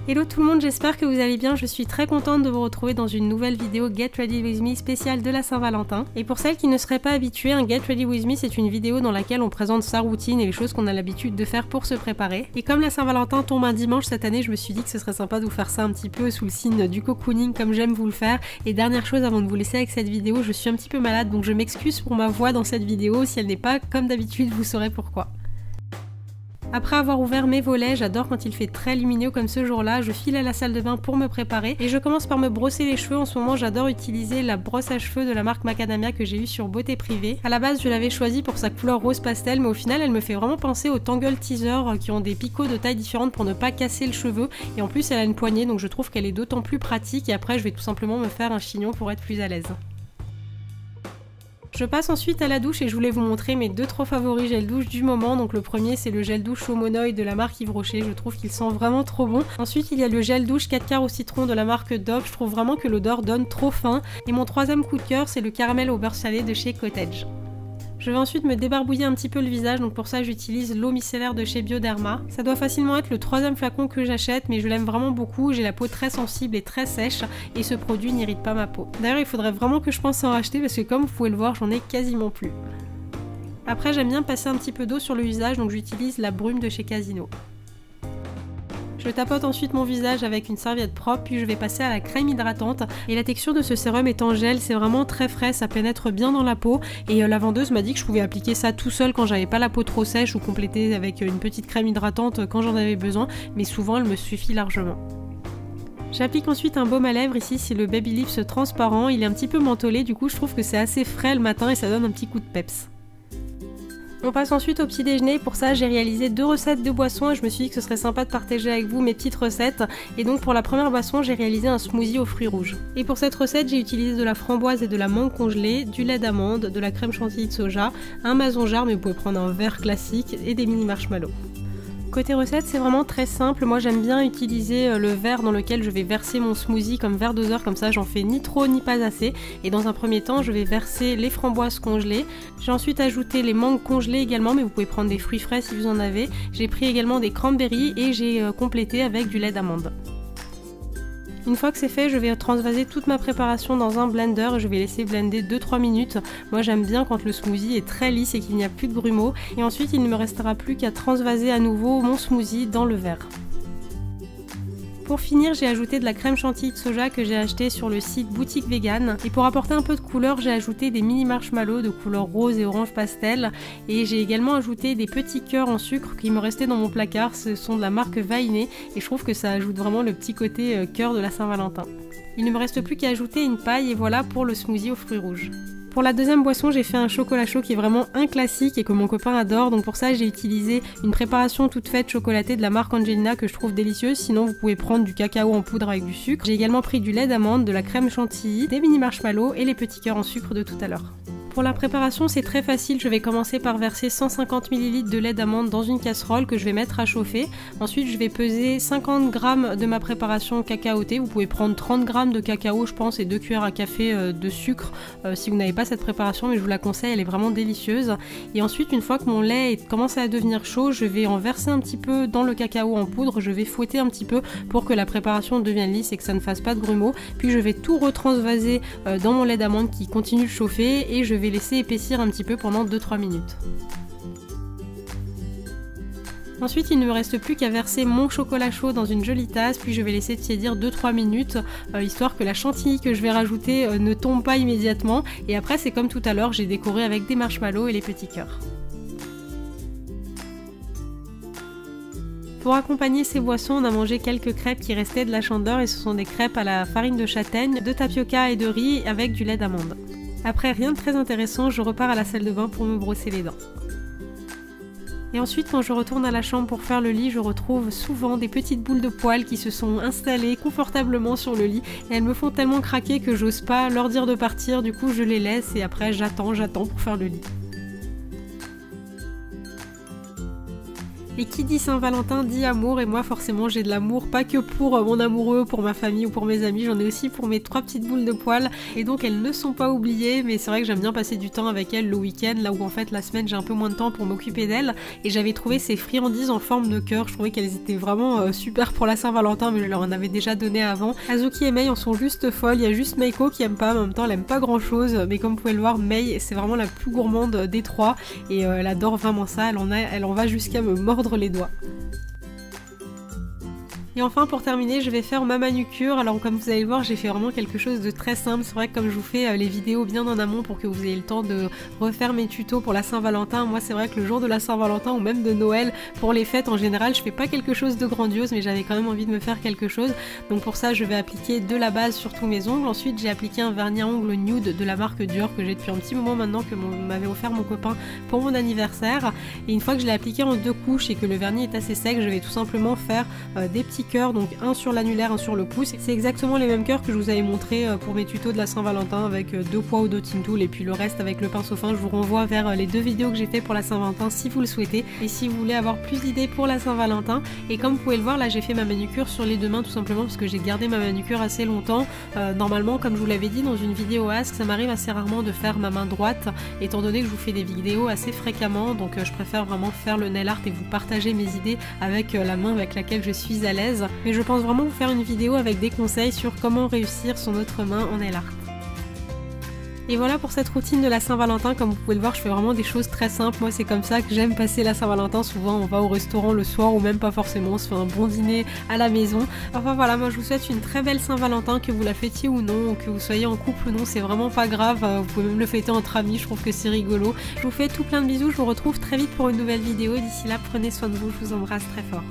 Hello tout le monde, j'espère que vous allez bien, je suis très contente de vous retrouver dans une nouvelle vidéo Get Ready With Me spéciale de la Saint-Valentin. Et pour celles qui ne seraient pas habituées, un Get Ready With Me c'est une vidéo dans laquelle on présente sa routine et les choses qu'on a l'habitude de faire pour se préparer. Et comme la Saint-Valentin tombe un dimanche cette année, je me suis dit que ce serait sympa de vous faire ça un petit peu sous le signe du cocooning comme j'aime vous le faire. Et dernière chose avant de vous laisser avec cette vidéo, je suis un petit peu malade donc je m'excuse pour ma voix dans cette vidéo, si elle n'est pas comme d'habitude vous saurez pourquoi. Après avoir ouvert mes volets, j'adore quand il fait très lumineux comme ce jour-là, je file à la salle de bain pour me préparer et je commence par me brosser les cheveux. En ce moment j'adore utiliser la brosse à cheveux de la marque Macadamia que j'ai eue sur Beauté Privée. À la base je l'avais choisie pour sa couleur rose pastel mais au final elle me fait vraiment penser aux Tangle Teaser qui ont des picots de taille différentes pour ne pas casser le cheveu et en plus elle a une poignée donc je trouve qu'elle est d'autant plus pratique et après je vais tout simplement me faire un chignon pour être plus à l'aise. Je passe ensuite à la douche et je voulais vous montrer mes deux trop favoris gel douche du moment. Donc le premier c'est le gel douche au monoï de la marque Yves Rocher, je trouve qu'il sent vraiment trop bon. Ensuite il y a le gel douche 4 quarts au citron de la marque Dove, je trouve vraiment que l'odeur donne trop faim. Et mon troisième coup de cœur c'est le caramel au beurre salé de chez Cottage. Je vais ensuite me débarbouiller un petit peu le visage, donc pour ça j'utilise l'eau micellaire de chez Bioderma. Ça doit facilement être le troisième flacon que j'achète, mais je l'aime vraiment beaucoup, j'ai la peau très sensible et très sèche, et ce produit n'irrite pas ma peau. D'ailleurs il faudrait vraiment que je pense à en racheter, parce que comme vous pouvez le voir, j'en ai quasiment plus. Après j'aime bien passer un petit peu d'eau sur le visage, donc j'utilise la brume de chez Casino. Je tapote ensuite mon visage avec une serviette propre, puis je vais passer à la crème hydratante. Et la texture de ce sérum est en gel, c'est vraiment très frais, ça pénètre bien dans la peau. Et la vendeuse m'a dit que je pouvais appliquer ça tout seul quand j'avais pas la peau trop sèche ou compléter avec une petite crème hydratante quand j'en avais besoin, mais souvent elle me suffit largement. J'applique ensuite un baume à lèvres, ici c'est le Baby Lips transparent, il est un petit peu mentholé, du coup je trouve que c'est assez frais le matin et ça donne un petit coup de peps. On passe ensuite au petit déjeuner, pour ça j'ai réalisé 2 recettes de boissons et je me suis dit que ce serait sympa de partager avec vous mes petites recettes. Et donc pour la première boisson j'ai réalisé un smoothie aux fruits rouges. Et pour cette recette j'ai utilisé de la framboise et de la mangue congelée, du lait d'amande, de la crème chantilly de soja, un mason jar mais vous pouvez prendre un verre classique et des mini marshmallows. Côté recette, c'est vraiment très simple. Moi, j'aime bien utiliser le verre dans lequel je vais verser mon smoothie comme verre doseur, comme ça j'en fais ni trop ni pas assez. Et dans un premier temps, je vais verser les framboises congelées. J'ai ensuite ajouté les mangues congelées également, mais vous pouvez prendre des fruits frais si vous en avez. J'ai pris également des cranberries et j'ai complété avec du lait d'amande. Une fois que c'est fait, je vais transvaser toute ma préparation dans un blender et je vais laisser blender 2-3 minutes. Moi j'aime bien quand le smoothie est très lisse et qu'il n'y a plus de grumeaux. Et ensuite il ne me restera plus qu'à transvaser à nouveau mon smoothie dans le verre. Pour finir, j'ai ajouté de la crème chantilly de soja que j'ai acheté sur le site Boutique Vegan. Et pour apporter un peu de couleur, j'ai ajouté des mini marshmallows de couleur rose et orange pastel. Et j'ai également ajouté des petits cœurs en sucre qui me restaient dans mon placard. Ce sont de la marque Vainé et je trouve que ça ajoute vraiment le petit côté cœur de la Saint-Valentin. Il ne me reste plus qu'à ajouter une paille et voilà pour le smoothie aux fruits rouges. Pour la deuxième boisson, j'ai fait un chocolat chaud qui est vraiment un classique et que mon copain adore. Donc pour ça, j'ai utilisé une préparation toute faite chocolatée de la marque Angelina que je trouve délicieuse. Sinon, vous pouvez prendre du cacao en poudre avec du sucre. J'ai également pris du lait d'amande, de la crème chantilly, des mini marshmallows et les petits cœurs en sucre de tout à l'heure. Pour la préparation, c'est très facile, je vais commencer par verser 150 ml de lait d'amande dans une casserole que je vais mettre à chauffer. Ensuite, je vais peser 50 g de ma préparation cacaotée. Vous pouvez prendre 30 g de cacao, je pense, et 2 cuillères à café de sucre si vous n'avez pas cette préparation, mais je vous la conseille, elle est vraiment délicieuse. Et ensuite, une fois que mon lait commence à devenir chaud, je vais en verser un petit peu dans le cacao en poudre. Je vais fouetter un petit peu pour que la préparation devienne lisse et que ça ne fasse pas de grumeaux. Puis je vais tout retransvaser dans mon lait d'amande qui continue de chauffer et je vais laisser épaissir un petit peu pendant 2-3 minutes. Ensuite, il ne me reste plus qu'à verser mon chocolat chaud dans une jolie tasse, puis je vais laisser tiédir 2-3 minutes, histoire que la chantilly que je vais rajouter ne tombe pas immédiatement. Et après, c'est comme tout à l'heure, j'ai décoré avec des marshmallows et les petits cœurs. Pour accompagner ces boissons, on a mangé quelques crêpes qui restaient de la Chandeleur et ce sont des crêpes à la farine de châtaigne, de tapioca et de riz avec du lait d'amande. Après, rien de très intéressant, je repars à la salle de bain pour me brosser les dents. Et ensuite, quand je retourne à la chambre pour faire le lit, je retrouve souvent des petites boules de poils qui se sont installées confortablement sur le lit. Et elles me font tellement craquer que j'ose pas leur dire de partir, du coup je les laisse et après j'attends pour faire le lit. Et qui dit Saint-Valentin dit amour, et moi forcément j'ai de l'amour, pas que pour mon amoureux, pour ma famille ou pour mes amis, j'en ai aussi pour mes 3 petites boules de poils, et donc elles ne sont pas oubliées, mais c'est vrai que j'aime bien passer du temps avec elles le week-end, là où en fait la semaine j'ai un peu moins de temps pour m'occuper d'elles, et j'avais trouvé ces friandises en forme de cœur, je trouvais qu'elles étaient vraiment super pour la Saint-Valentin, mais je leur en avais déjà donné avant. Azuki et Mei en sont juste folles, il y a juste Meiko qui aime pas, mais en même temps elle aime pas grand chose, mais comme vous pouvez le voir, Mei c'est vraiment la plus gourmande des 3, et elle adore vraiment ça, elle en va jusqu'à me mordre les doigts. Et enfin pour terminer je vais faire ma manucure. Alors comme vous allez le voir j'ai fait vraiment quelque chose de très simple. C'est vrai que comme je vous fais les vidéos bien en amont pour que vous ayez le temps de refaire mes tutos pour la Saint-Valentin, moi c'est vrai que le jour de la Saint-Valentin ou même de Noël, pour les fêtes en général, je fais pas quelque chose de grandiose, mais j'avais quand même envie de me faire quelque chose. Donc pour ça je vais appliquer de la base sur tous mes ongles. Ensuite j'ai appliqué un vernis à ongles nude de la marque Dior que j'ai depuis un petit moment maintenant, que m'avait offert mon copain pour mon anniversaire. Et une fois que je l'ai appliqué en 2 couches et que le vernis est assez sec, je vais tout simplement faire des petits cœurs, donc un sur l'annulaire, un sur le pouce. C'est exactement les mêmes cœurs que je vous avais montré pour mes tutos de la Saint-Valentin avec 2 poids au dotting tool et puis le reste avec le pinceau fin. Je vous renvoie vers les 2 vidéos que j'ai fait pour la Saint-Valentin si vous le souhaitez et si vous voulez avoir plus d'idées pour la Saint-Valentin. Et comme vous pouvez le voir là j'ai fait ma manucure sur les 2 mains tout simplement parce que j'ai gardé ma manucure assez longtemps. Normalement comme je vous l'avais dit dans une vidéo Ask, ça m'arrive assez rarement de faire ma main droite étant donné que je vous fais des vidéos assez fréquemment, donc je préfère vraiment faire le nail art et vous partager mes idées avec la main avec laquelle je suis à l'aise. Mais je pense vraiment vous faire une vidéo avec des conseils sur comment réussir son autre main en nail art. Et voilà pour cette routine de la Saint-Valentin. Comme vous pouvez le voir, je fais vraiment des choses très simples. Moi c'est comme ça que j'aime passer la Saint-Valentin. Souvent on va au restaurant le soir ou même pas forcément, on se fait un bon dîner à la maison. Enfin voilà, moi je vous souhaite une très belle Saint-Valentin, que vous la fêtiez ou non, ou que vous soyez en couple ou non, c'est vraiment pas grave. Vous pouvez même le fêter entre amis, je trouve que c'est rigolo. Je vous fais tout plein de bisous, je vous retrouve très vite pour une nouvelle vidéo. D'ici là, prenez soin de vous, je vous embrasse très fort.